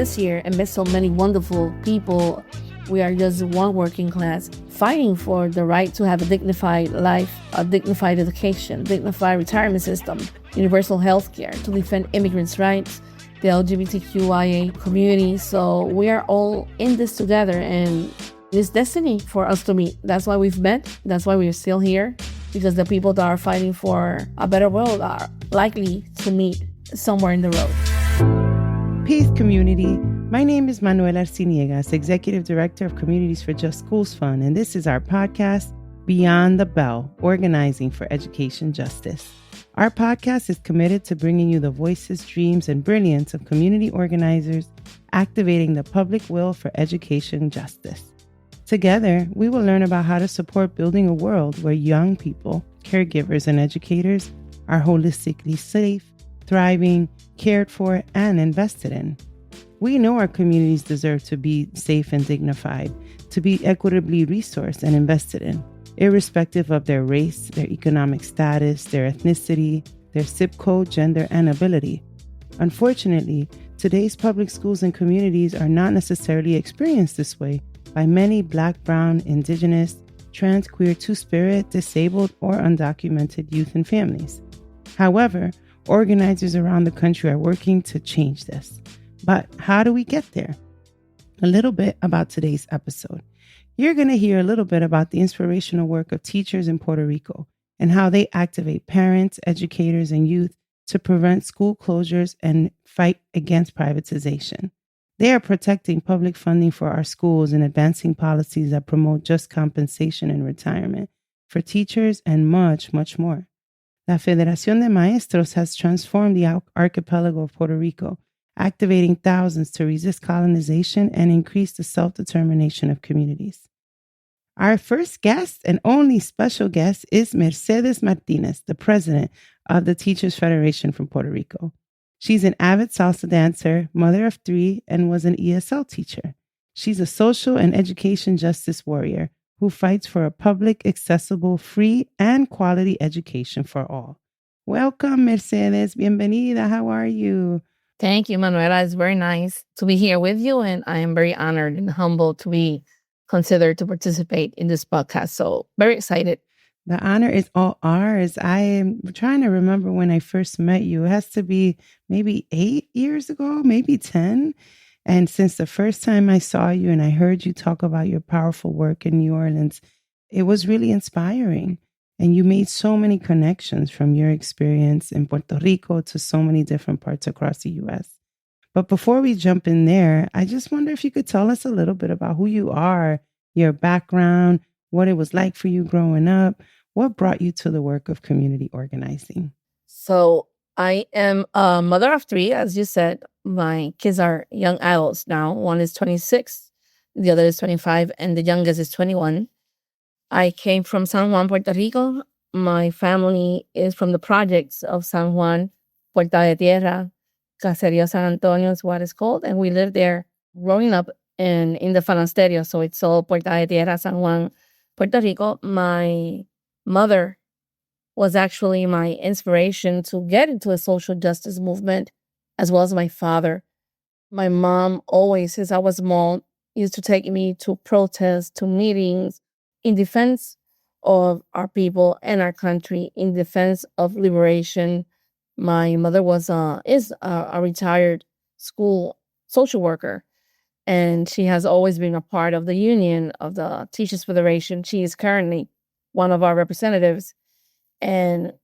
this year, amidst so many wonderful people, we are just one working class fighting for the right to have a dignified life, a dignified education, dignified retirement system, universal health care, to defend immigrants' rights, the LGBTQIA community. So we are all in this together, and it's destiny for us to meet. That's why we've met. That's why we're still here, because the people that are fighting for a better world are likely to meet somewhere in the road. Peace, community. My name is Manuela Arciniegas, Executive Director of Communities for Just Schools Fund, and this is our podcast, Beyond the Bell, Organizing for Education Justice. Our podcast is committed to bringing you the voices, dreams, and brilliance of community organizers activating the public will for education justice. Together, we will learn about how to support building a world where young people, caregivers, and educators are holistically safe, thriving, cared for, and invested in. We know our communities deserve to be safe and dignified, to be equitably resourced and invested in, irrespective of their race, their economic status, their ethnicity, their zip code, gender, and ability. Unfortunately, today's public schools and communities are not necessarily experienced this way by many Black, Brown, Indigenous, trans, queer, two-spirit, disabled, or undocumented youth and families. However, organizers around the country are working to change this. But how do we get there? A little bit about today's episode. You're going to hear a little bit about the inspirational work of teachers in Puerto Rico and how they activate parents, educators, and youth to prevent school closures and fight against privatization. They are protecting public funding for our schools and advancing policies that promote just compensation and retirement for teachers and much, much more. La Federación de Maestros has transformed the archipelago of Puerto Rico, activating thousands to resist colonization and increase the self-determination of communities. Our first guest and only special guest is Mercedes Martinez, the president of the Teachers Federation from Puerto Rico. She's an avid salsa dancer, mother of 3, and was an ESL teacher. She's a social and education justice warrior who fights for a public, accessible, free, and quality education for all. Welcome, Mercedes. Bienvenida. How are you? Thank you, Manuela. It's very nice to be here with you, and I am very honored and humbled to be considered to participate in this podcast. So very excited. The honor is all ours. I am trying to remember when I first met you. It has to be maybe 8 years ago, maybe 10. And since the first time I saw you and I heard you talk about your powerful work in New Orleans, it was really inspiring. And you made so many connections from your experience in Puerto Rico to so many different parts across the U.S. But before we jump in there, I just wonder if you could tell us a little bit about who you are, your background, what it was like for you growing up. What brought you to the work of community organizing? So I am a mother of 3, as you said. My kids are young adults now. One is 26, the other is 25, and the youngest is 21. I came from San Juan, Puerto Rico. My family is from the projects of San Juan, Puerta de Tierra, Caserío San Antonio is what it's called. And we lived there growing up in the Fanasterio. So it's all Puerta de Tierra, San Juan, Puerto Rico. My mother was actually my inspiration to get into the social justice movement, as well as my father. My mom always, since I was small, used to take me to protests, to meetings, in defense of our people and our country, in defense of liberation. My mother is a retired school social worker, and she has always been a part of the union of the Teachers Federation. She is currently one of our representatives. And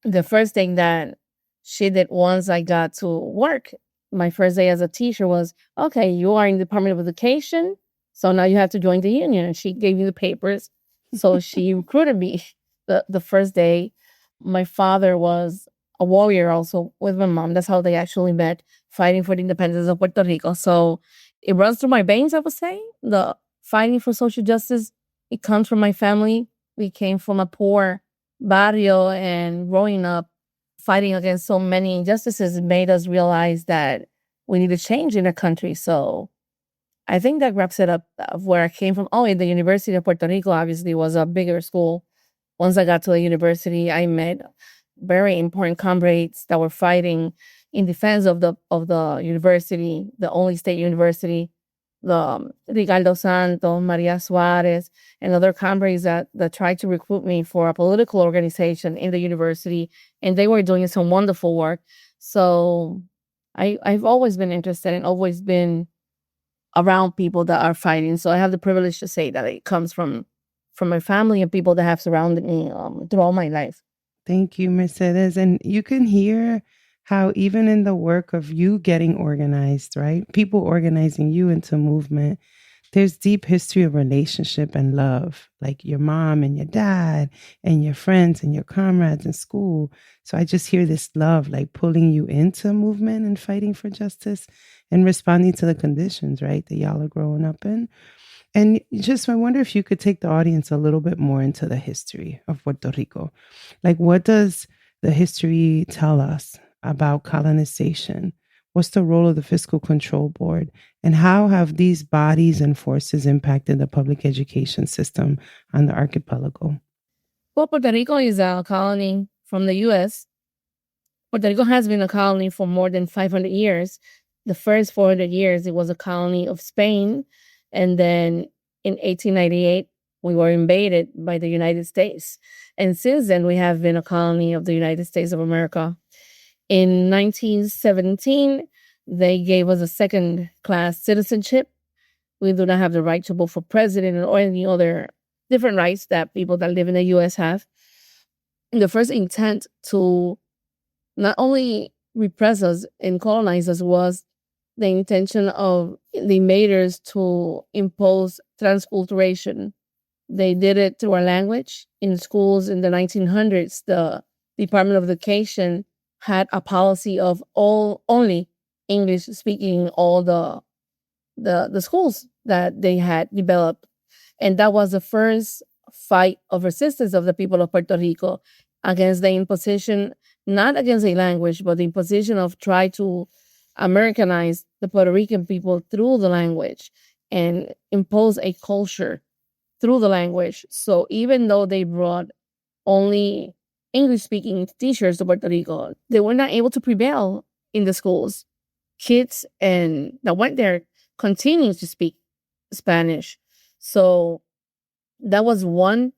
the first thing that she did once I got to work, my first day as a teacher, was, okay, you are in the Department of Education, so now you have to join the union. And she gave me the papers. So she recruited me the first day. My father was a warrior also with my mom. That's how they actually met, fighting for the independence of Puerto Rico. So it runs through my veins, I would say. The fighting for social justice, it comes from my family. We came from a poor barrio, and growing up, fighting against so many injustices made us realize that we need to change in the country. So I think that wraps it up of where I came from. Oh, the University of Puerto Rico obviously was a bigger school. Once I got to the university, I met very important comrades that were fighting in defense of the university, the only state university, the Ricardo Santos, Maria Suarez, and other comrades that tried to recruit me for a political organization in the university, and they were doing some wonderful work. So I've always been interested and always been around people that are fighting. So I have the privilege to say that it comes from my family and people that have surrounded me throughout my life. Thank you, Mercedes. And you can hear how even in the work of you getting organized, right? People organizing you into movement, there's deep history of relationship and love, like your mom and your dad and your friends and your comrades in school. So I just hear this love like pulling you into movement and fighting for justice and responding to the conditions, right, that y'all are growing up in. And just, I wonder if you could take the audience a little bit more into the history of Puerto Rico. Like, what does the history tell us about colonization? What's the role of the Fiscal Control Board? And how have these bodies and forces impacted the public education system on the archipelago? Well, Puerto Rico is a colony from the U.S. Puerto Rico has been a colony for more than 500 years. The first 400 years, it was a colony of Spain. And then in 1898, we were invaded by the United States. And since then, we have been a colony of the United States of America. In 1917, they gave us a second-class citizenship. We do not have the right to vote for president or any other different rights that people that live in the U.S. have. The first intent to not only repress us and colonize us was the intention of the invaders to impose transculturation. They did it through our language. In schools in the 1900s, the Department of Education had a policy of only English speaking all the schools that they had developed. And that was the first fight of resistance of the people of Puerto Rico against the imposition, not against a language, but the imposition of try to Americanize the Puerto Rican people through the language and impose a culture through the language. So even though they brought only English-speaking teachers to Puerto Rico, they were not able to prevail in the schools. Kids and that went there continued to speak Spanish. So that was one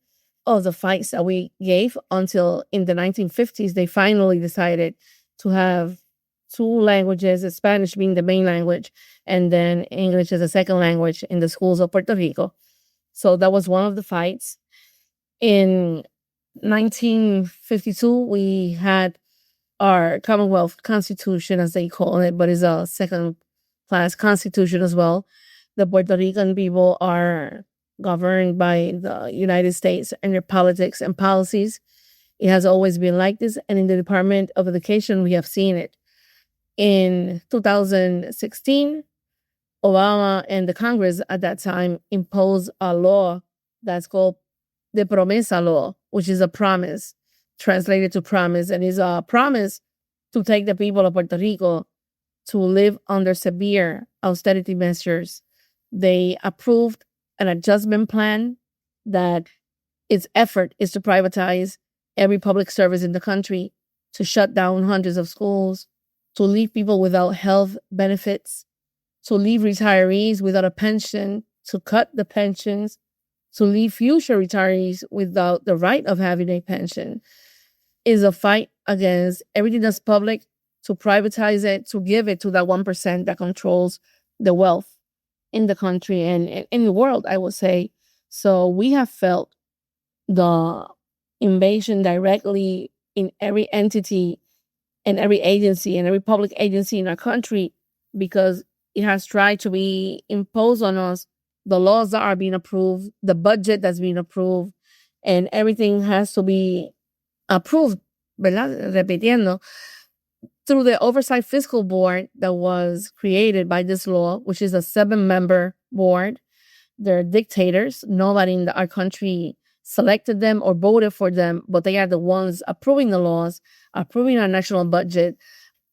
of the fights that we gave until in the 1950s, they finally decided to have two languages, Spanish being the main language, and then English as a second language in the schools of Puerto Rico. So that was one of the fights. In 1952, we had our Commonwealth Constitution, as they call it, but it's a second-class constitution as well. The Puerto Rican people are governed by the United States and their politics and policies. It has always been like this, and in the Department of Education, we have seen it. In 2016, Obama and the Congress at that time imposed a law that's called the Promesa Law, which is a promise, translated to promise, and is a promise to take the people of Puerto Rico to live under severe austerity measures. They approved an adjustment plan that its effort is to privatize every public service in the country, to shut down hundreds of schools, to leave people without health benefits, to leave retirees without a pension, to cut the pensions, to leave future retirees without the right of having a pension. Is a fight against everything that's public, to privatize it, to give it to that 1% that controls the wealth in the country and in the world, I would say. So we have felt the invasion directly in every entity and every agency and every public agency in our country, because it has tried to be imposed on us the laws that are being approved, the budget that's being approved, and everything has to be approved, ¿verdad? Repitiendo, through the Oversight Fiscal Board that was created by this law, which is a 7-member board. They're dictators. Nobody in our country selected them or voted for them, but they are the ones approving the laws, approving our national budget.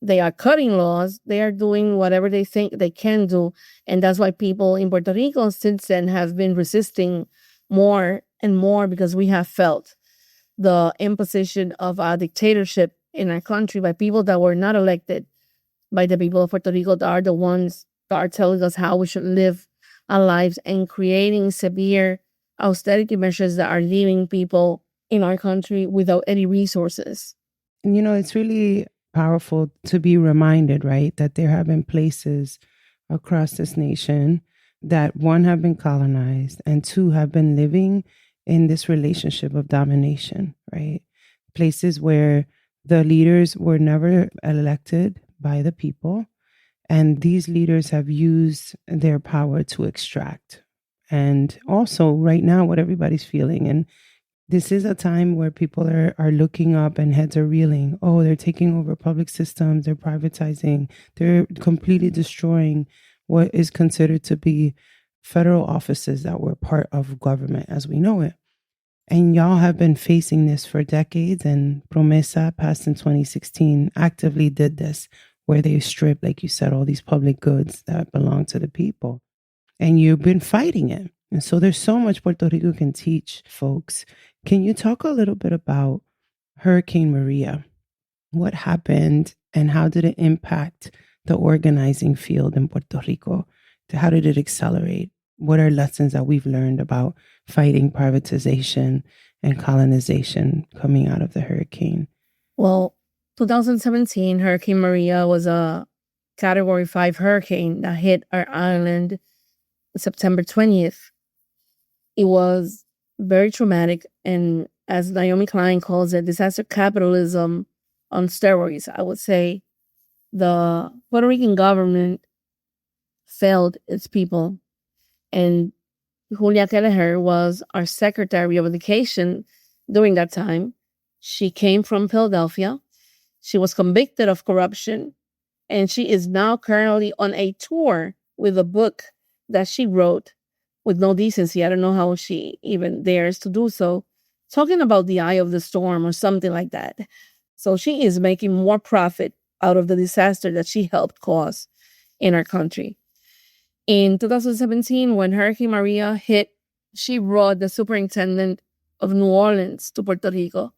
They are cutting laws. They are doing whatever they think they can do. And that's why people in Puerto Rico since then have been resisting more and more, because we have felt the imposition of a dictatorship in our country by people that were not elected by the people of Puerto Rico that are the ones that are telling us how we should live our lives and creating severe austerity measures that are leaving people in our country without any resources. And, it's really powerful to be reminded, right, that there have been places across this nation that, one, have been colonized, and two, have been living in this relationship of domination, right? Places where the leaders were never elected by the people, and these leaders have used their power to extract. And also, right now, what everybody's feeling, and this is a time where people are looking up and heads are reeling. Oh, they're taking over public systems. They're privatizing. They're completely destroying what is considered to be federal offices that were part of government as we know it. And y'all have been facing this for decades. And Promesa, passed in 2016, actively did this, where they stripped, like you said, all these public goods that belong to the people. And you've been fighting it. And so there's so much Puerto Rico can teach folks. Can you talk a little bit about Hurricane Maria? What happened and how did it impact the organizing field in Puerto Rico? How did it accelerate? What are lessons that we've learned about fighting privatization and colonization coming out of the hurricane? Well, 2017, Hurricane Maria was a Category 5 hurricane that hit our island September 20th. It was very traumatic, and as Naomi Klein calls it, disaster capitalism on steroids. I would say the Puerto Rican government failed its people, and Julia Kelleher was our Secretary of Education during that time. She came from Philadelphia. She was convicted of corruption, and she is now currently on a tour with a book that she wrote with no decency. I don't know how she even dares to do so, talking about the eye of the storm or something like that. So she is making more profit out of the disaster that she helped cause in our country. In 2017, when Hurricane Maria hit, she brought the superintendent of New Orleans to Puerto Rico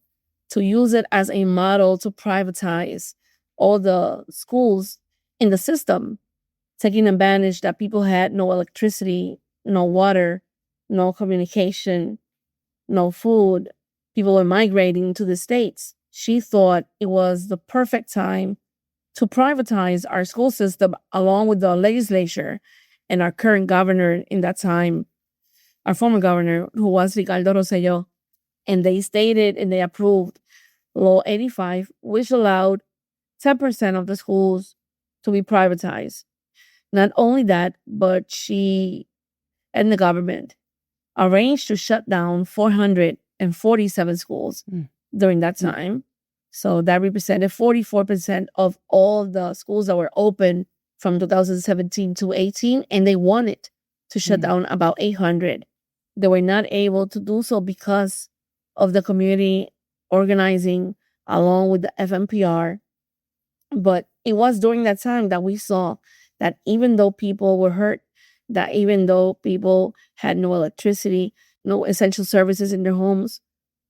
to use it as a model to privatize all the schools in the system, taking advantage that people had no electricity, no water, no communication, no food. People were migrating to the States. She thought it was the perfect time to privatize our school system along with the legislature and our current governor in that time, our former governor, who was Ricardo Rosselló. And they stated and they approved Law 85, which allowed 10% of the schools to be privatized. Not only that, but she and the government arranged to shut down 447 schools during that time. So that represented 44% of all the schools that were open from 2017 to 18, and they wanted to shut down about 800. They were not able to do so because of the community organizing along with the FMPR. But it was during that time that we saw that even though people were hurt, that even though people had no electricity, no essential services in their homes,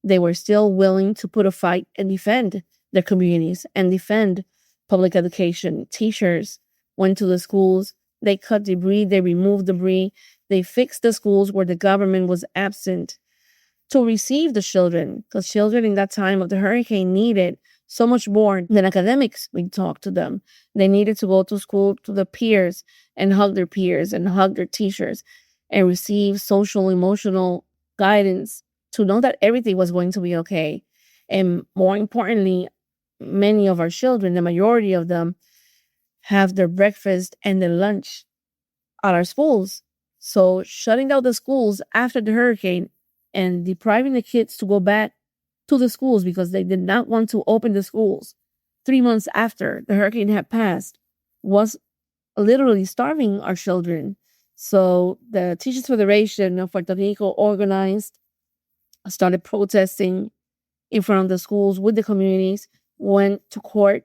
they were still willing to put a fight and defend their communities and defend public education. Teachers went to the schools, they cut debris, they removed debris, they fixed the schools where the government was absent to receive the children, because children in that time of the hurricane needed so much more than academics. We talked to them. They needed to go to school to the peers and hug their peers and hug their teachers and receive social, emotional guidance to know that everything was going to be okay. And more importantly, many of our children, the majority of them, have their breakfast and their lunch at our schools. So shutting down the schools after the hurricane and depriving the kids to go back to the schools because they did not want to open the schools 3 months after the hurricane had passed was literally starving our children. So the Teachers Federation of Puerto Rico organized, started protesting in front of the schools with the communities, went to court,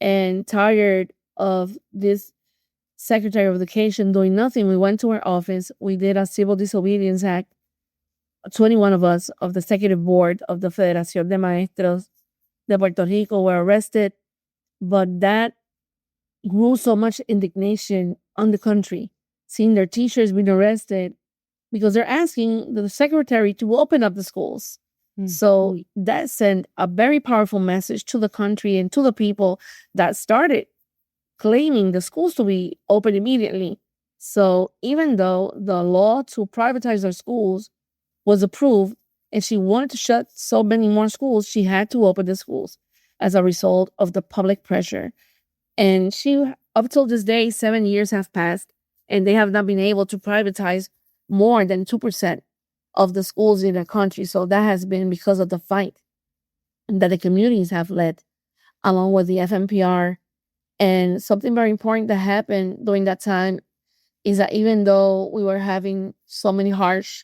and tired of this Secretary of Education doing nothing, we went to her office. We did a Civil Disobedience Act. 21 of us of the executive board of the Federación de Maestros de Puerto Rico were arrested, but that grew so much indignation on the country, seeing their teachers being arrested because they're asking the secretary to open up the schools. So that sent a very powerful message to the country and to the people that started claiming the schools to be open immediately. So even though the law to privatize our schools was approved and she wanted to shut so many more schools, she had to open the schools as a result of the public pressure. And up till this day, 7 years have passed, and they have not been able to privatize more than 2% of the schools in the country. So that has been because of the fight that the communities have led, along with the FMPR. And something very important that happened during that time is that even though we were having so many harsh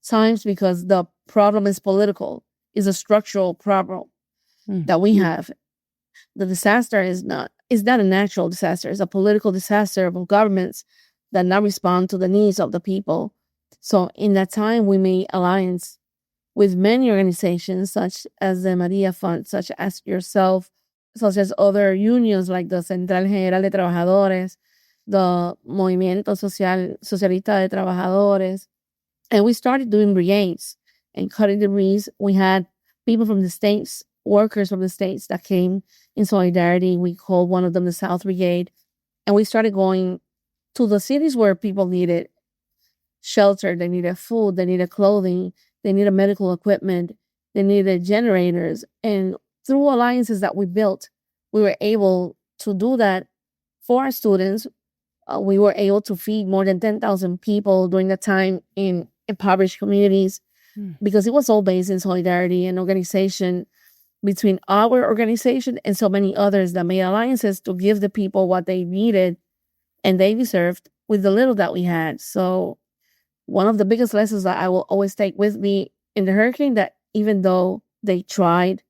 times because the problem is political, is a structural problem that we have. The disaster is not a natural disaster. It's a political disaster of governments that not respond to the needs of the people. So in that time, we made alliance with many organizations, such as the Maria Fund, such as yourself, such as other unions like the Central General de Trabajadores, the Movimiento Socialista de Trabajadores. And we started doing brigades and cutting the breeze. We had people from the states, workers from the states that came in solidarity. We called one of them the South Brigade. And we started going to the cities where people needed shelter, they needed food, they needed clothing, they needed medical equipment, they needed generators. And through alliances that we built, we were able to do that for our students. We were able to feed more than 10,000 people during that time in impoverished communities because it was all based in solidarity and organization between our organization and so many others that made alliances to give the people what they needed and they deserved with the little that we had. So one of the biggest lessons that I will always take with me in the hurricane, that even though they tried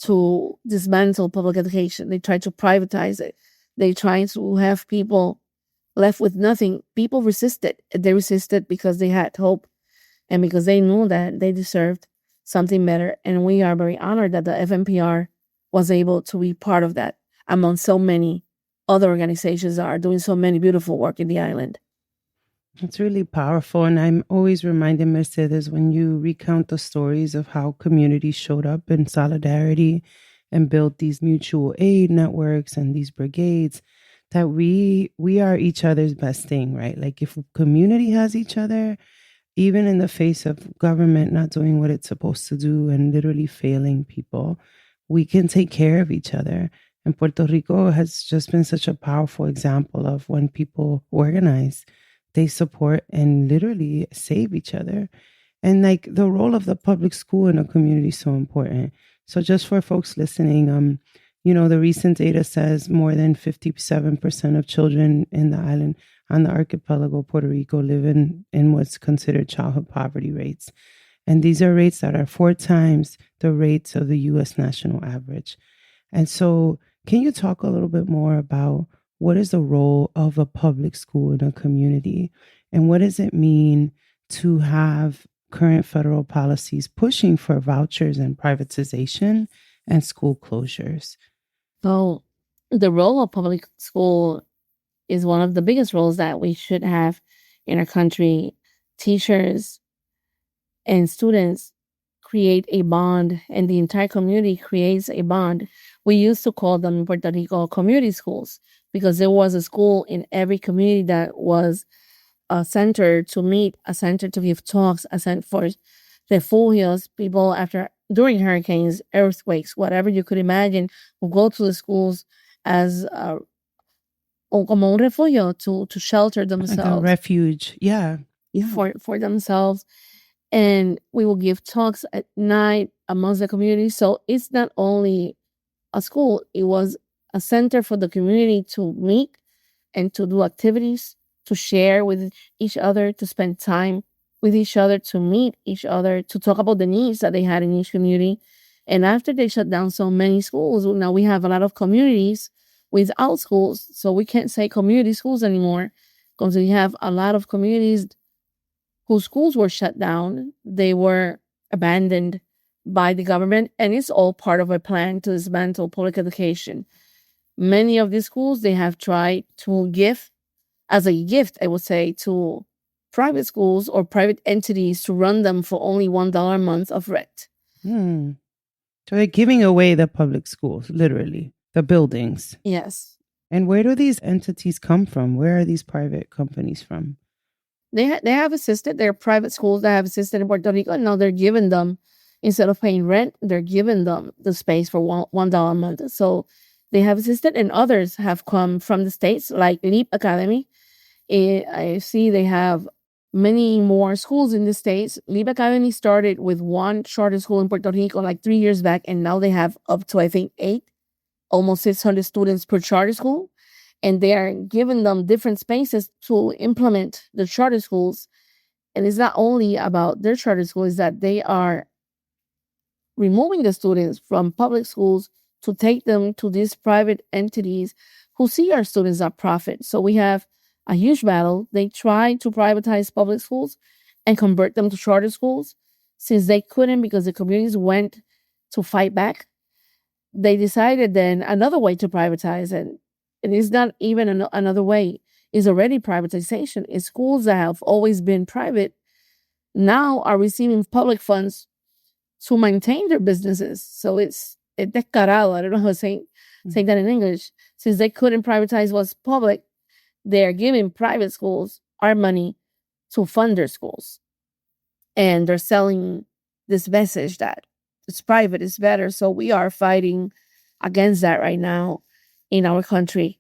to dismantle public education, they tried to privatize it, they tried to have people left with nothing, people resisted. They resisted because they had hope and because they knew that they deserved something better. And we are very honored that the FMPR was able to be part of that among so many other organizations that are doing so many beautiful work in the island. It's really powerful. And I'm always reminded, Mercedes, when you recount the stories of how communities showed up in solidarity and built these mutual aid networks and these brigades, that we are each other's best thing, right? Like if community has each other, even in the face of government not doing what it's supposed to do and literally failing people, we can take care of each other. And Puerto Rico has just been such a powerful example of when people organize, they support and literally save each other. And like the role of the public school in a community is so important. So just for folks listening, the recent data says more than 57% of children in the island on the archipelago, Puerto Rico, live in what's considered childhood poverty rates. And these are rates that are 4 times the rates of the U.S. national average. And so can you talk a little bit more about what is the role of a public school in a community? And what does it mean to have current federal policies pushing for vouchers and privatization and school closures? So the role of public school is one of the biggest roles that we should have in our country. Teachers and students create a bond, and the entire community creates a bond. We used to call them in Puerto Rico community schools because there was a school in every community that was a center to meet, a center to give talks, a center for refugios, people during hurricanes, earthquakes, whatever you could imagine, will go to the schools as como un refugio to shelter themselves. Like a refuge, yeah. For themselves. And we will give talks at night amongst the community. So it's not only a school, it was a center for the community to meet and to do activities, to share with each other, to spend time with each other, to meet each other, to talk about the needs that they had in each community. And after they shut down so many schools, now we have a lot of communities without schools. So we can't say community schools anymore because we have a lot of communities whose schools were shut down. They were abandoned by the government, and it's all part of a plan to dismantle public education. Many of these schools, they have tried to give as a gift, I would say, to private schools or private entities to run them for only $1 a month of rent. Hmm. So they're giving away the public schools, literally, the buildings. Yes. And where do these entities come from? Where are these private companies from? They have assisted. There are private schools that have assisted in Puerto Rico. And now they're giving them, instead of paying rent, they're giving them the space for $1 a month. So they have assisted, and others have come from the States, like Leap Academy. I see they have many more schools in the States. Leap Academy started with one charter school in Puerto Rico like 3 years back, and now they have up to, I think, 8, almost 600 students per charter school. And they are giving them different spaces to implement the charter schools. And it's not only about their charter schools, that they are removing the students from public schools to take them to these private entities who see our students as profit. So we have a huge battle. They try to privatize public schools and convert them to charter schools. Since they couldn't, because the communities went to fight back, they decided then another way to privatize, and it is not even another way. It's already privatization. It's schools that have always been private now are receiving public funds to maintain their businesses. So it's descarado. I don't know how to say that in English. Since they couldn't privatize what's public, they're giving private schools our money to fund their schools. And they're selling this message that it's private, it's better. So we are fighting against that right now in our country.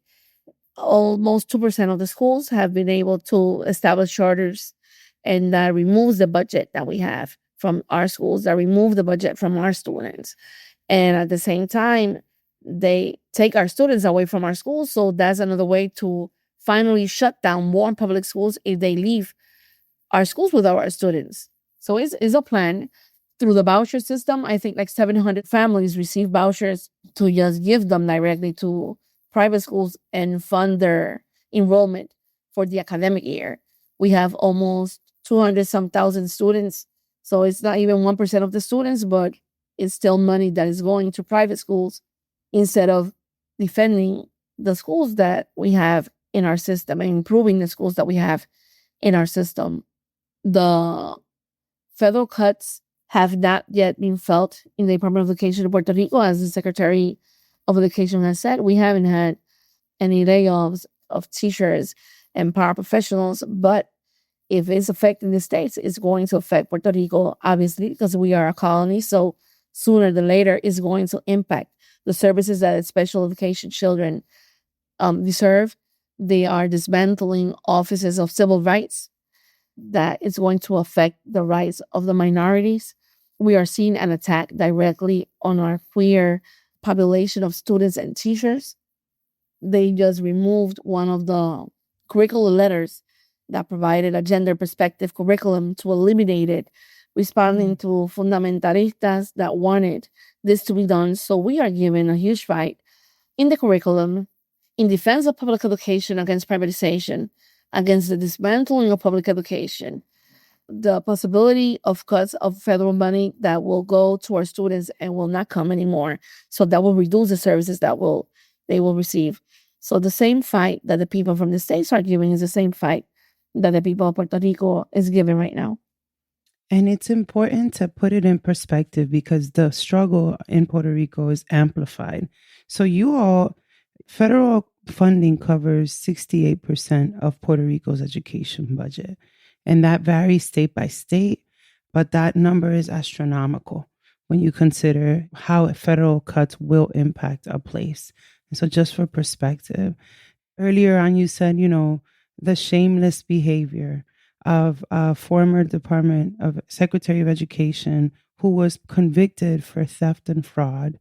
Almost 2% of the schools have been able to establish charters, and that removes the budget that we have from our schools, that remove the budget from our students. And at the same time, they take our students away from our schools. So that's another way to finally shut down more public schools if they leave our schools without our students. So it's a plan through the voucher system. I think like 700 families receive vouchers to just give them directly to private schools and fund their enrollment for the academic year. We have almost 200 some thousand students. So it's not even 1% of the students, but it's still money that is going to private schools instead of defending the schools that we have in our system and improving the schools that we have in our system. The federal cuts have not yet been felt in the Department of Education of Puerto Rico. As the Secretary of Education has said, we haven't had any layoffs of teachers and paraprofessionals, but if it's affecting the states, it's going to affect Puerto Rico, obviously, because we are a colony. So sooner than later, it's going to impact the services that special education children deserve. They are dismantling offices of civil rights. That is going to affect the rights of the minorities. We are seeing an attack directly on our queer population of students and teachers. They just removed one of the curricular letters that provided a gender perspective curriculum to eliminate it, responding to fundamentalistas that wanted this to be done. So we are giving a huge fight in the curriculum in defense of public education against privatization, against the dismantling of public education, the possibility of cuts of federal money that will go to our students and will not come anymore. So that will reduce the services that they will receive. So the same fight that the people from the states are giving is the same fight that the people of Puerto Rico is giving right now. And it's important to put it in perspective because the struggle in Puerto Rico is amplified. So federal funding covers 68% of Puerto Rico's education budget. And that varies state by state, but that number is astronomical when you consider how federal cuts will impact a place. And so just for perspective, earlier on you said, the shameless behavior of a former Department of Secretary of Education who was convicted for theft and fraud,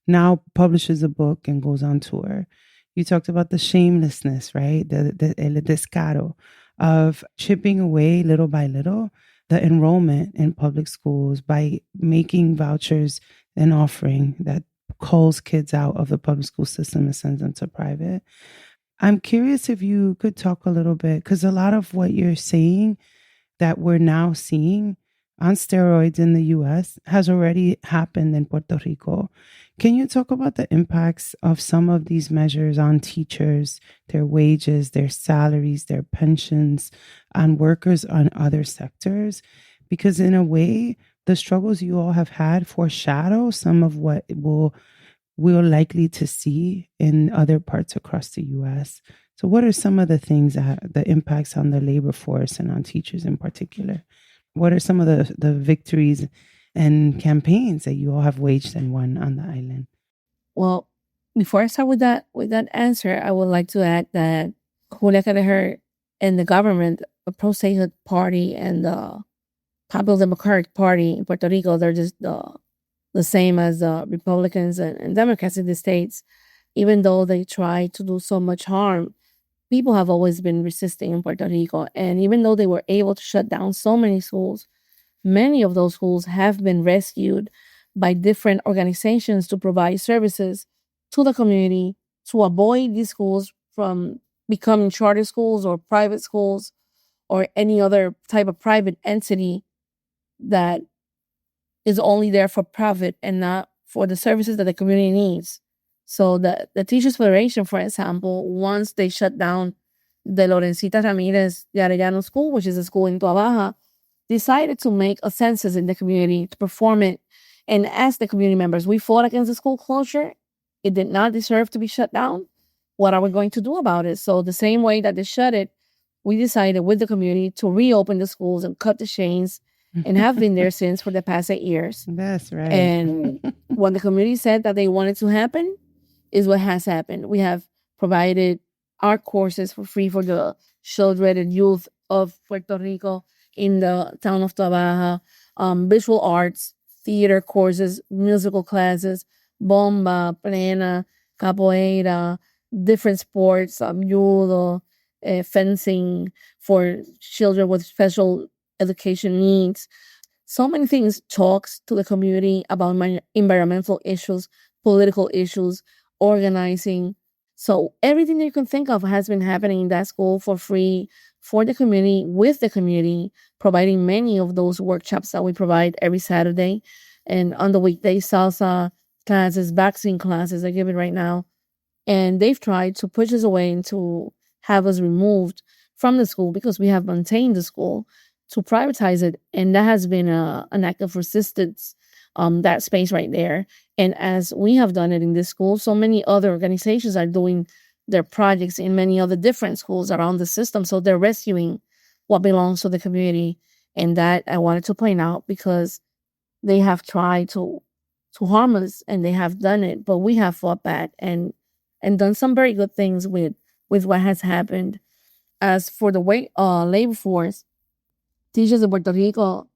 now publishes a book and goes on tour. You talked about the shamelessness, right? The el descaro of chipping away little by little the enrollment in public schools by making vouchers an offering that calls kids out of the public school system and sends them to private. I'm curious if you could talk a little bit, because a lot of what you're saying that we're now seeing on steroids in the US has already happened in Puerto Rico. Can you talk about the impacts of some of these measures on teachers, their wages, their salaries, their pensions, on workers on other sectors? Because in a way, the struggles you all have had foreshadow some of what we're likely to see in other parts across the US. So what are some of the things that the impacts on the labor force and on teachers in particular? What are some of the victories and campaigns that you all have waged and won on the island? Well, before I start with that answer, I would like to add that Julia Caregivers and the government, the pro-statehood party and the Popular Democratic Party in Puerto Rico, they're just the same as Republicans and Democrats in the states. Even though they try to do so much harm, people have always been resisting in Puerto Rico. And even though they were able to shut down so many schools, many of those schools have been rescued by different organizations to provide services to the community to avoid these schools from becoming charter schools or private schools or any other type of private entity that is only there for profit and not for the services that the community needs. So the Teachers Federation, for example, once they shut down the Lorencita Ramirez de Arellano School, which is a school in Tua Baja, decided to make a census in the community to perform it and ask the community members, we fought against the school closure. It did not deserve to be shut down. What are we going to do about it? So the same way that they shut it, we decided with the community to reopen the schools and cut the chains and have been there since for the past 8 years. That's right. And when the community said that they wanted to happen is what has happened. We have provided art courses for free for the children and youth of Puerto Rico in the town of Tua Baja, visual arts, theater courses, musical classes, bomba, plena, capoeira, different sports, judo, fencing for children with special education needs. So many things, talks to the community about environmental issues, political issues, organizing. So everything that you can think of has been happening in that school for free for the community, with the community, providing many of those workshops that we provide every Saturday. And on the weekday, salsa classes, vaccine classes I give it right now. And they've tried to push us away and to have us removed from the school because we have maintained the school to privatize it. And that has been an act of resistance, that space right there. And as we have done it in this school, so many other organizations are doing their projects in many other different schools around the system. So they're rescuing what belongs to the community. And that I wanted to point out because they have tried to harm us and they have done it, but we have fought back and done some very good things with what has happened. As for the labor force, teachers in Puerto Rico,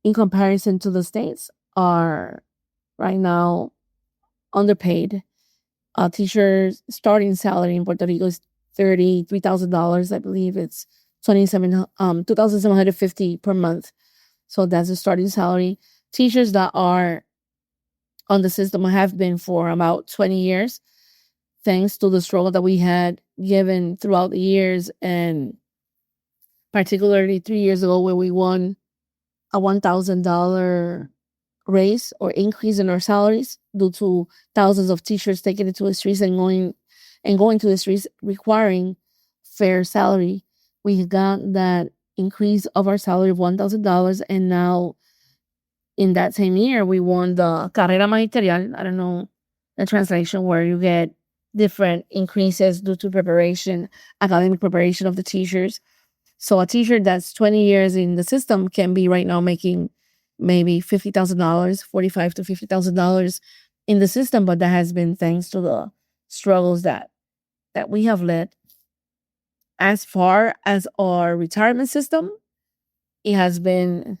in comparison to the states, are right now underpaid. A teacher's starting salary in Puerto Rico is $33,000. I believe it's $2,750 per month. So that's the starting salary. Teachers that are on the system have been for about 20 years, thanks to the struggle that we had given throughout the years, and particularly 3 years ago where we won a $1,000 raise or increase in our salaries due to thousands of teachers taking it to the streets and going to the streets requiring fair salary. We got that increase of our salary of $1,000, and now in that same year we won the carrera magisterial. I don't know the translation, where you get different increases due to preparation, academic preparation of the teachers. So a teacher that's 20 years in the system can be right now making maybe $50,000, $45,000 to $50,000 in the system, but that has been thanks to the struggles that we have led. As far as our retirement system, it has been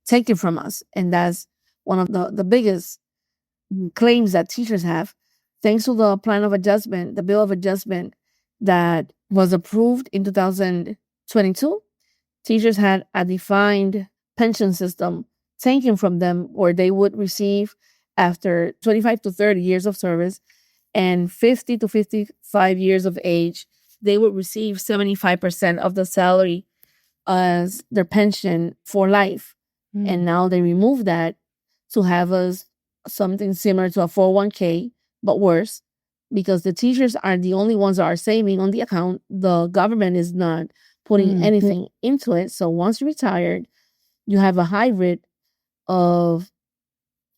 taken from us, and that's one of the biggest claims that teachers have. Thanks to the plan of adjustment, the bill of adjustment that was approved in 2022, teachers had a defined pension system taken from them, where they would receive, after 25 to 30 years of service and 50 to 55 years of age, they would receive 75% of the salary as their pension for life. And now they remove that to have us something similar to a 401k, but worse, because the teachers are the only ones that are saving on the account. The government is not putting anything into it. So once you're retired, you have a hybrid of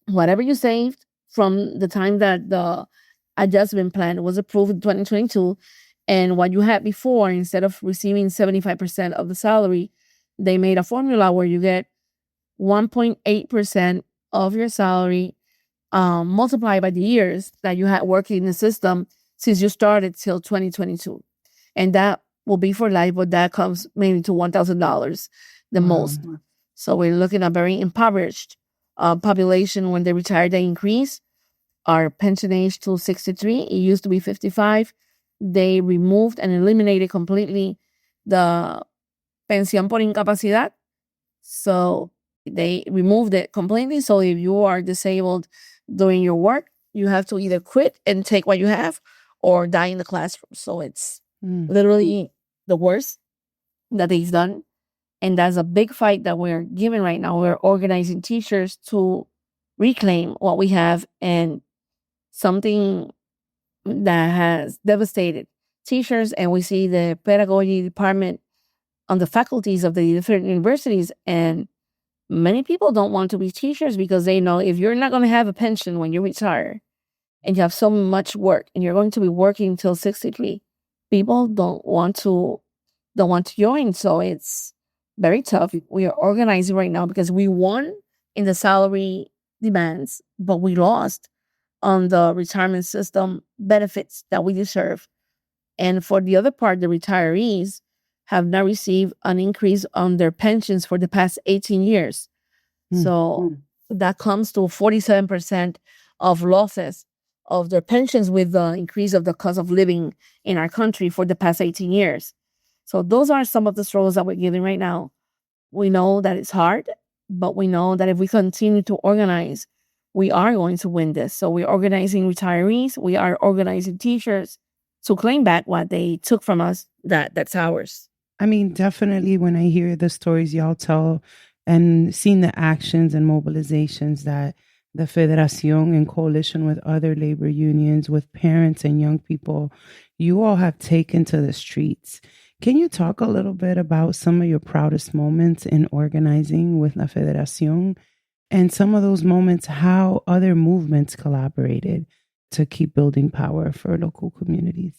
whatever you saved from the time that the adjustment plan was approved in 2022 and what you had before. Instead of receiving 75% of the salary, they made a formula where you get 1.8% of your salary multiplied by the years that you had working in the system since you started till 2022. And that will be for life, but that comes maybe to $1,000 the most. So we're looking at a very impoverished population. When they retire, they increase our pension age to 63. It used to be 55. They removed and eliminated completely the pensión por incapacidad. So they removed it completely. So if you are disabled during your work, you have to either quit and take what you have or die in the classroom. So it's literally the worst that they've done. And that's a big fight that we're giving right now. We're organizing teachers to reclaim what we have, and something that has devastated teachers. And we see the pedagogy department on the faculties of the different universities. And many people don't want to be teachers because they know if you're not going to have a pension when you retire and you have so much work and you're going to be working until 63, people don't want to join. So it's very tough. We are organizing right now because we won in the salary demands, but we lost on the retirement system benefits that we deserve. And for the other part, the retirees have not received an increase on their pensions for the past 18 years. So that comes to 47% of losses of their pensions with the increase of the cost of living in our country for the past 18 years. So those are some of the struggles that we're giving right now. We know that it's hard, but we know that if we continue to organize, we are going to win this. So we're organizing retirees, we are organizing teachers to claim back what they took from us, that's ours. I mean, definitely when I hear the stories y'all tell and seeing the actions and mobilizations that the Federacion, in coalition with other labor unions, with parents and young people, you all have taken to the streets. Can you talk a little bit about some of your proudest moments in organizing with La Federación, and some of those moments, how other movements collaborated to keep building power for local communities?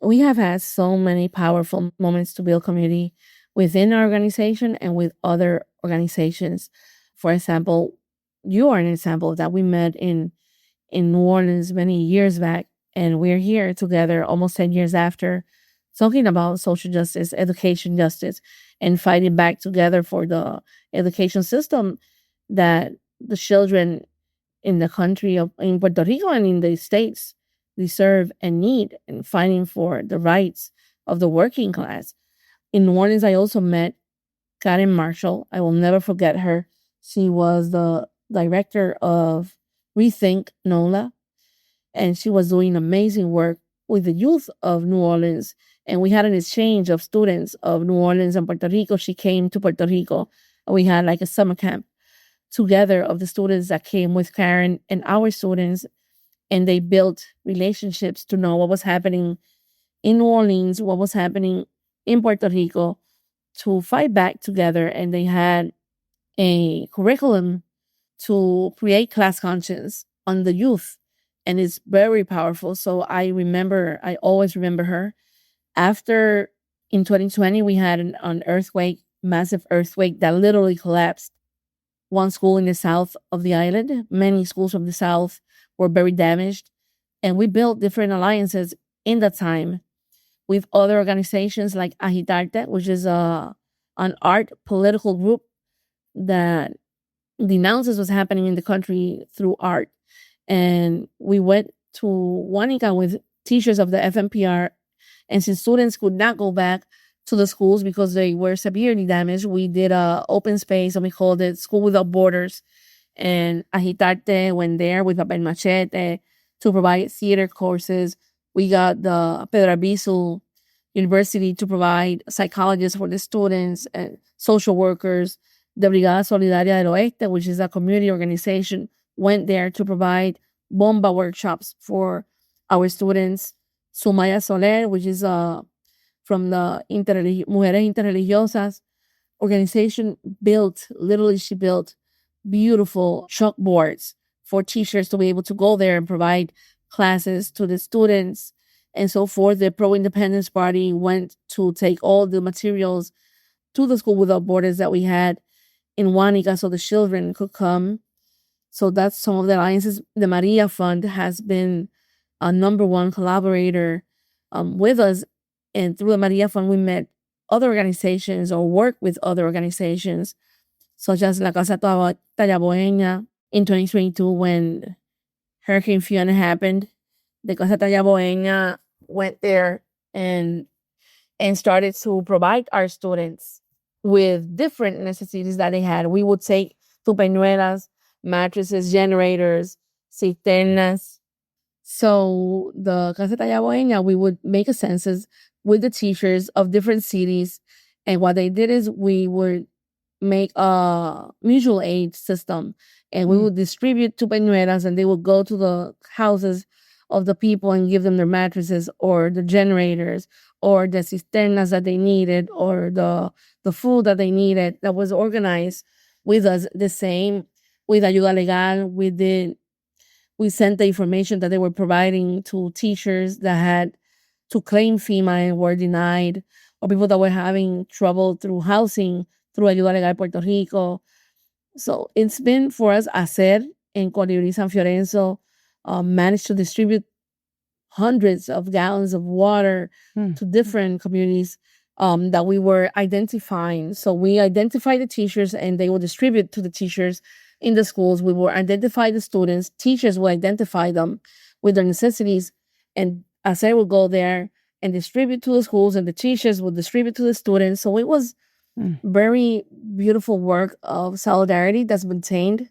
We have had so many powerful moments to build community within our organization and with other organizations. For example, you are an example that we met in New Orleans many years back, and we're here together almost 10 years after, talking about social justice, education justice, and fighting back together for the education system that the children in the country in Puerto Rico and in the States deserve and need, and fighting for the rights of the working class. In New Orleans, I also met Karen Marshall. I will never forget her. She was the director of Rethink NOLA, and she was doing amazing work with the youth of New Orleans. And we had an exchange of students of New Orleans and Puerto Rico. She came to Puerto Rico, and we had like a summer camp together of the students that came with Karen and our students. And they built relationships to know what was happening in New Orleans, what was happening in Puerto Rico, to fight back together. And they had a curriculum to create class conscience on the youth. And it's very powerful. So I always remember her. After, in 2020, we had an earthquake, massive earthquake that literally collapsed one school in the south of the island. Many schools from the south were very damaged. And we built different alliances in that time with other organizations like Agitarte, which is an art political group that denounces what's happening in the country through art. And we went to Juanica with teachers of the FMPR. And since students could not go back to the schools because they were severely damaged, we did an open space, and we called it School Without Borders. And Agitarte went there with Papel Machete to provide theater courses. We got the Pedro Albizu university to provide psychologists for the students and social workers. The Brigada Solidaria del Oeste, which is a community organization, went there to provide bomba workshops for our students. Sumaya Soler, which is from the Mujeres Interreligiosas organization, she built beautiful chalkboards for teachers to be able to go there and provide classes to the students and so forth. The pro-independence party went to take all the materials to the school without borders that we had in Huánica so the children could come. So that's some of the alliances. The Maria Fund has been a number one collaborator with us. And through the Maria Fund, we met other organizations or worked with other organizations, such as La Casa Tallaboeña in 2022 when Hurricane Fiona happened. The Casa Tallaboeña went there and started to provide our students with different necessities that they had. We would take tupeñuelas, mattresses, generators, cisternas. So the Casa Tallaboeña, we would make a census with the teachers of different cities. And what they did is we would make a mutual aid system and we would distribute tupeñuelas and they would go to the houses of the people and give them their mattresses or the generators or the cisternas that they needed or the food that they needed. That was organized with us. The same with Ayuda Legal, we sent the information that they were providing to teachers that had to claim FEMA and were denied, or people that were having trouble through housing through Ayuda Legal Puerto Rico. So it's been for us, ACER and Colibrí San Fiorenzo managed to distribute hundreds of gallons of water to different communities that we were identifying. So we identify the teachers and they will distribute to the teachers in the schools. We will identify the students. Teachers will identify them with their necessities. And ACER will go there and distribute to the schools and the teachers will distribute to the students. So it was very beautiful work of solidarity that's maintained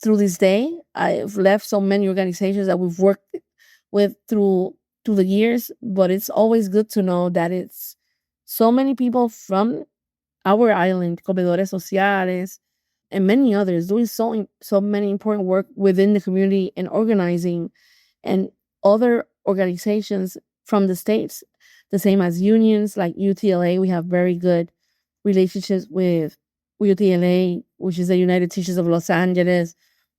through this day. I've left so many organizations that we've worked with through the years, but it's always good to know that it's so many people from our island, comedores sociales, and many others doing so many important work within the community and organizing, and other organizations from the states, the same as unions like UTLA. We have very good relationships with UTLA, which is the United Teachers of Los Angeles,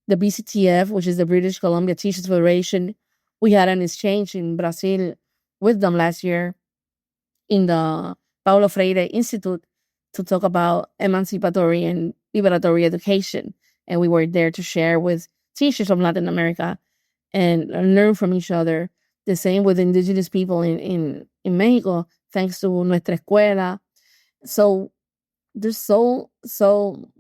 the BCTF, which is the British Columbia Teachers Federation. We had an exchange in Brazil with them last year in the Paulo Freire Institute to talk about emancipatory and liberatory education. And we were there to share with teachers from Latin America and learn from each other. The same with indigenous people in Mexico, thanks to Nuestra Escuela. So there's so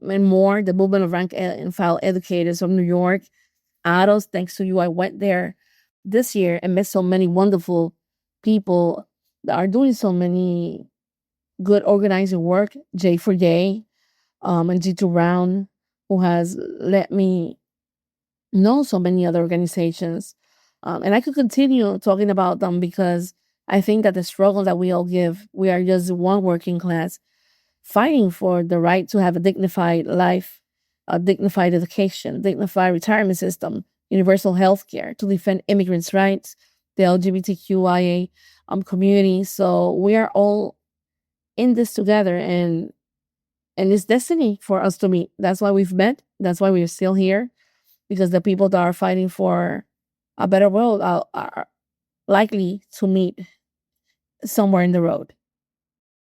many more. The movement of rank and file educators from New York, AROS, thanks to you, I went there this year and met so many wonderful people that are doing so many good organizing work. J4J and G2 Brown, who has let me know so many other organizations. And I could continue talking about them because I think that the struggle that we all give, we are just one working class fighting for the right to have a dignified life, a dignified education, dignified retirement system, universal health care, to defend immigrants' rights, the LGBTQIA community. So we are all in this together, and it's destiny for us to meet. That's why we've met. That's why we're still here, because the people that are fighting for a better world are likely to meet somewhere in the road.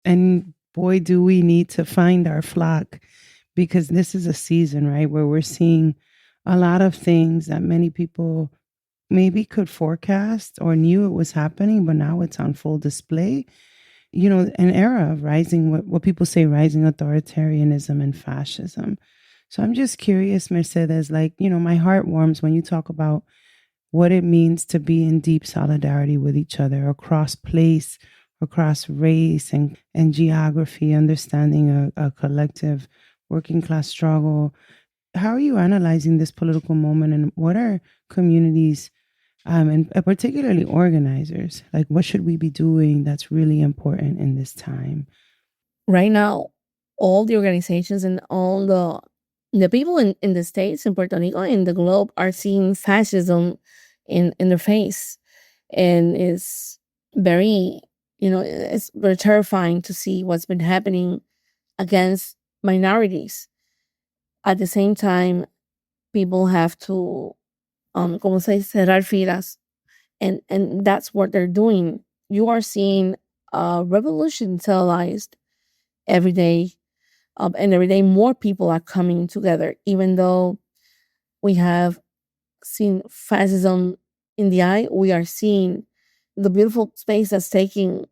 And boy, do we need to find our flock, because this is a season, right, where we're seeing a lot of things that many people maybe could forecast or knew it was happening, but now it's on full display. You know, an era of rising, what people say, rising authoritarianism and fascism. So I'm just curious, Mercedes, like, you know, my heart warms when you talk about what it means to be in deep solidarity with each other across place, across race and geography, understanding a collective working class struggle. How are you analyzing this political moment, and what are communities and particularly organizers? Like, what should we be doing that's really important in this time? Right now, all the organizations and all the people in the States, in Puerto Rico, in the globe are seeing fascism in their face. And it's very, it's very terrifying to see what's been happening against minorities. At the same time, people have to, como se dice, cerrar filas. And that's what they're doing. You are seeing a revolution televised every day. And every day more people are coming together, even though we have seen fascism in the eye. We are seeing the beautiful space that's taking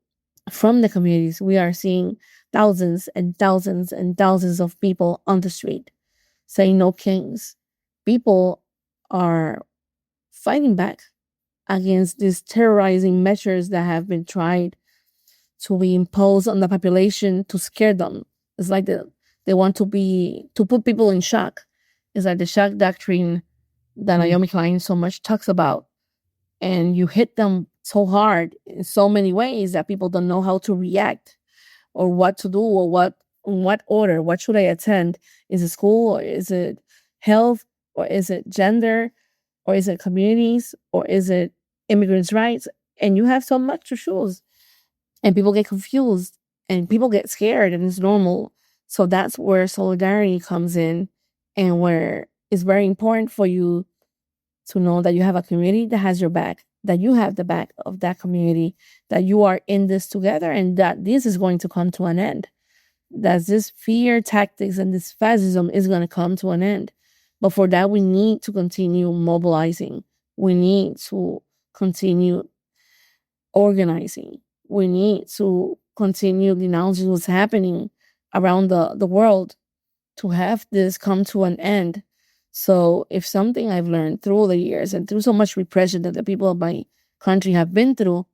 from the communities. We are seeing thousands and thousands and thousands of people on the street saying no kings. People are fighting back against these terrorizing measures that have been tried to be imposed on the population to scare them. It's like they want to put people in shock. It's like the shock doctrine that Naomi Klein so much talks about. And you hit them so hard in so many ways that people don't know how to react or what to do or what order. What should I attend? Is it school, or is it health, or is it gender, or is it communities, or is it immigrants' rights? And you have so much to choose. And people get confused and people get scared, and it's normal. So that's where solidarity comes in, and where it's very important for you to know that you have a community that has your back, that you have the back of that community, that you are in this together, and that this is going to come to an end. That this fear tactics and this fascism is going to come to an end. But for that, we need to continue mobilizing. We need to continue organizing. We need to continue denouncing what's happening around the world to have this come to an end. So if something I've learned through the years and through so much repression that the people of my country have been through,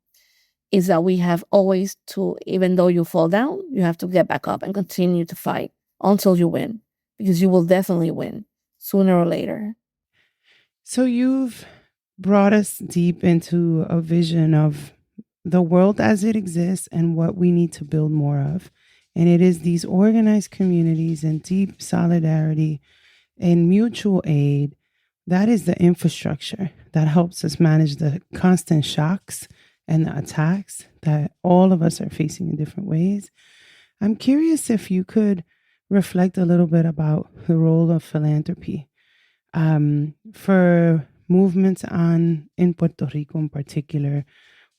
is that we have always to, even though you fall down, you have to get back up and continue to fight until you win, because you will definitely win sooner or later. So you've brought us deep into a vision of the world as it exists and what we need to build more of. And it is these organized communities and deep solidarity and mutual aid. That is the infrastructure that helps us manage the constant shocks and the attacks that all of us are facing in different ways. I'm curious if you could reflect a little bit about the role of philanthropy for movements in Puerto Rico in particular.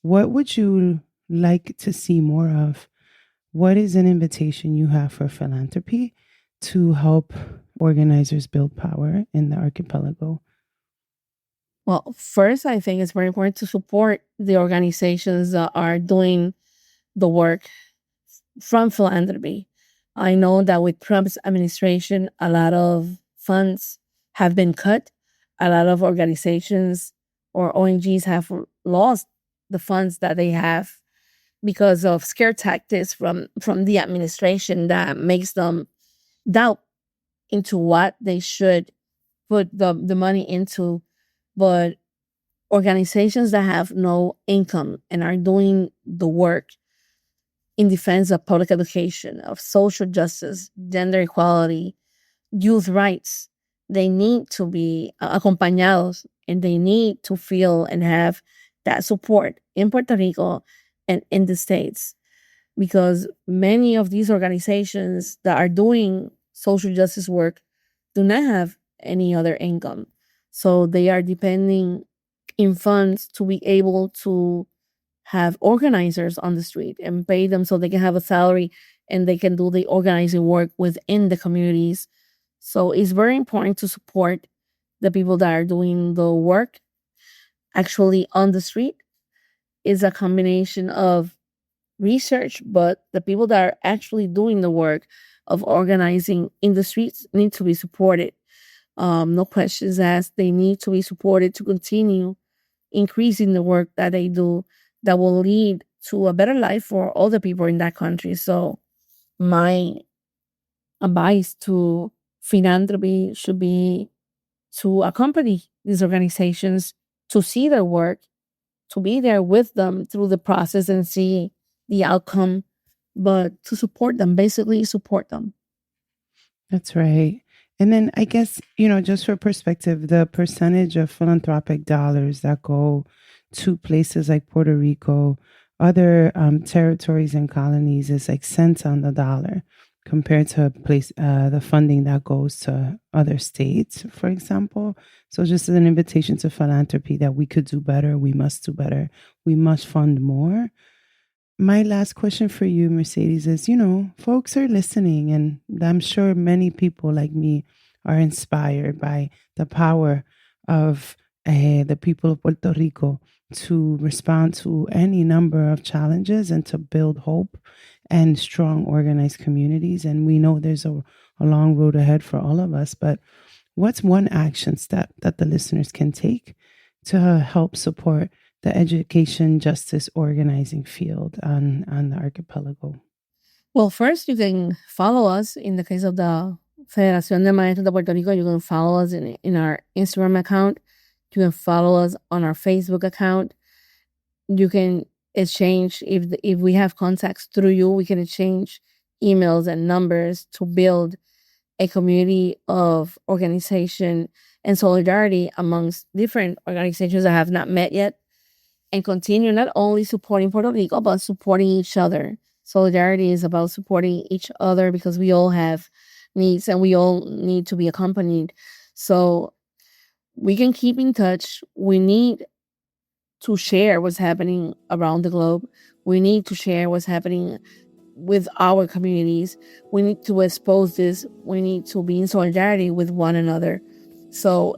What would you like to see more of? What is an invitation you have for philanthropy to help organizers build power in the archipelago? Well, first, I think it's very important to support the organizations that are doing the work from philanthropy. I know that with Trump's administration, a lot of funds have been cut. A lot of organizations or ONGs have lost the funds that they have because of scare tactics from the administration that makes them doubt into what they should put the money into. But organizations that have no income and are doing the work in defense of public education, of social justice, gender equality, youth rights, they need to be acompañados, and they need to feel and have that support in Puerto Rico and in the States. Because many of these organizations that are doing social justice work do not have any other income. So they are depending in funds to be able to have organizers on the street and pay them so they can have a salary and they can do the organizing work within the communities. So it's very important to support the people that are doing the work actually on the street. Is a combination of research, but the people that are actually doing the work of organizing in the streets need to be supported. No questions asked. They need to be supported to continue increasing the work that they do that will lead to a better life for all the people in that country. So my advice to philanthropy should be to accompany these organizations to see their work, to be there with them through the process and see the outcome, but to support them, basically support them. That's right. And then I guess, just for perspective, the percentage of philanthropic dollars that go to places like Puerto Rico, other territories and colonies is like cents on the dollar compared to the funding that goes to other states, for example. So just as an invitation to philanthropy that we could do better, we must do better, we must fund more. My last question for you, Mercedes, is folks are listening, and I'm sure many people like me are inspired by the power of the people of Puerto Rico to respond to any number of challenges and to build hope and strong, organized communities. And we know there's a long road ahead for all of us, but what's one action step that the listeners can take to help support the education justice organizing field on the archipelago? Well, first, you can follow us. In the case of the Federación de Maestros de Puerto Rico, you can follow us in our Instagram account. You can follow us on our Facebook account. You can exchange, if we have contacts through you, we can exchange emails and numbers to build a community of organization and solidarity amongst different organizations that have not met yet, and continue not only supporting Puerto Rico, but supporting each other. Solidarity is about supporting each other because we all have needs and we all need to be accompanied. So we can keep in touch. We need to share what's happening around the globe. We need to share what's happening with our communities. We need to expose this. We need to be in solidarity with one another. So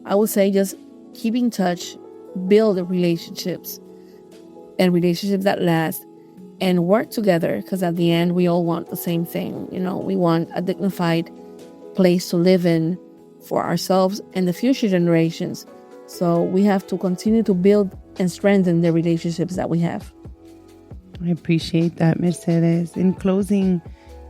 I would say just keep in touch, build relationships and relationships that last, and work together, because at the end we all want the same thing. We want a dignified place to live in for ourselves and the future generations. So we have to continue to build and strengthen the relationships that we have. I appreciate that, Mercedes. In closing,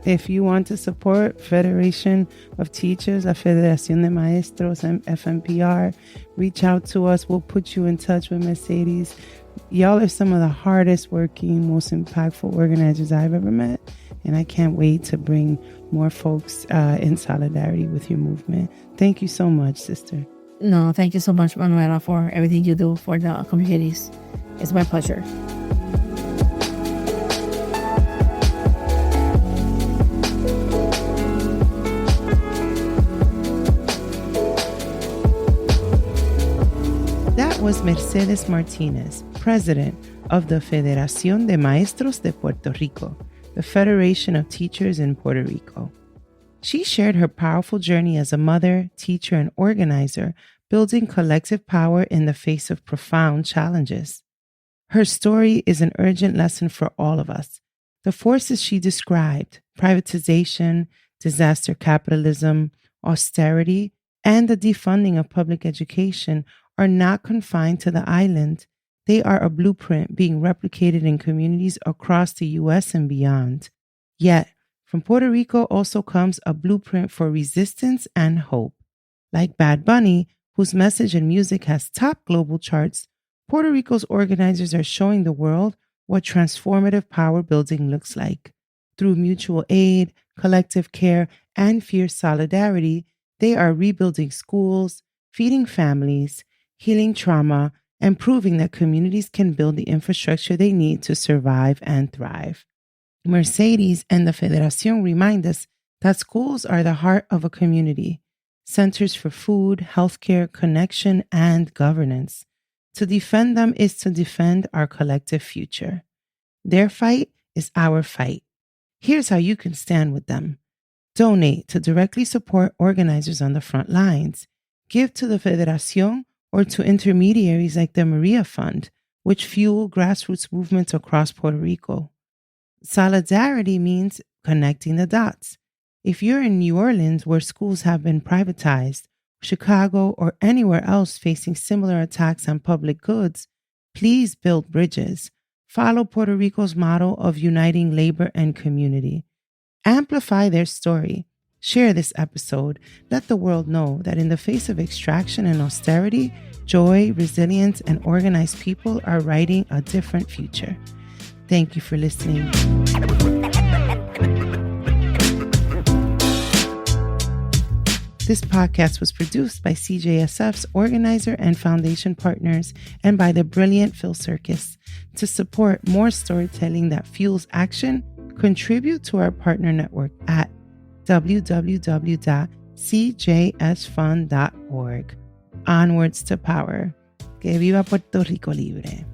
if you want to support Federation of Teachers, la Federación de Maestros, and FMPR, reach out to us. We'll put you in touch with Mercedes. Y'all are some of the hardest working, most impactful organizers I've ever met. And I can't wait to bring more folks in solidarity with your movement. Thank you so much, sister. No, thank you so much, Manuela, for everything you do for the communities. It's my pleasure. That was Mercedes Martinez, president of the Federación de Maestros de Puerto Rico, the Federation of Teachers in Puerto Rico. She shared her powerful journey as a mother, teacher, and organizer, building collective power in the face of profound challenges. Her story is an urgent lesson for all of us. The forces she described, privatization, disaster capitalism, austerity, and the defunding of public education, are not confined to the island. They are a blueprint being replicated in communities across the U.S. and beyond. Yet, from Puerto Rico also comes a blueprint for resistance and hope. Like Bad Bunny, whose message and music has topped global charts, Puerto Rico's organizers are showing the world what transformative power building looks like. Through mutual aid, collective care, and fierce solidarity, they are rebuilding schools, feeding families, healing trauma, and proving that communities can build the infrastructure they need to survive and thrive. Mercedes and the Federación remind us that schools are the heart of a community, centers for food, healthcare, connection, and governance. To defend them is to defend our collective future. Their fight is our fight. Here's how you can stand with them. Donate to directly support organizers on the front lines. Give to the Federación or to intermediaries like the Maria Fund, which fuel grassroots movements across Puerto Rico. Solidarity means connecting the dots. If you're in New Orleans, where schools have been privatized, Chicago, or anywhere else facing similar attacks on public goods, please build bridges. Follow Puerto Rico's model of uniting labor and community. Amplify their story. Share this episode. Let the world know that in the face of extraction and austerity, Joy, resilience, and organized people are writing a different future. Thank you for listening. This podcast was produced by CJSF's organizer and foundation partners and by the brilliant Phil Circus. To support more storytelling that fuels action, contribute to our partner network at www.cjsfund.org. Onwards to power. Que viva Puerto Rico libre.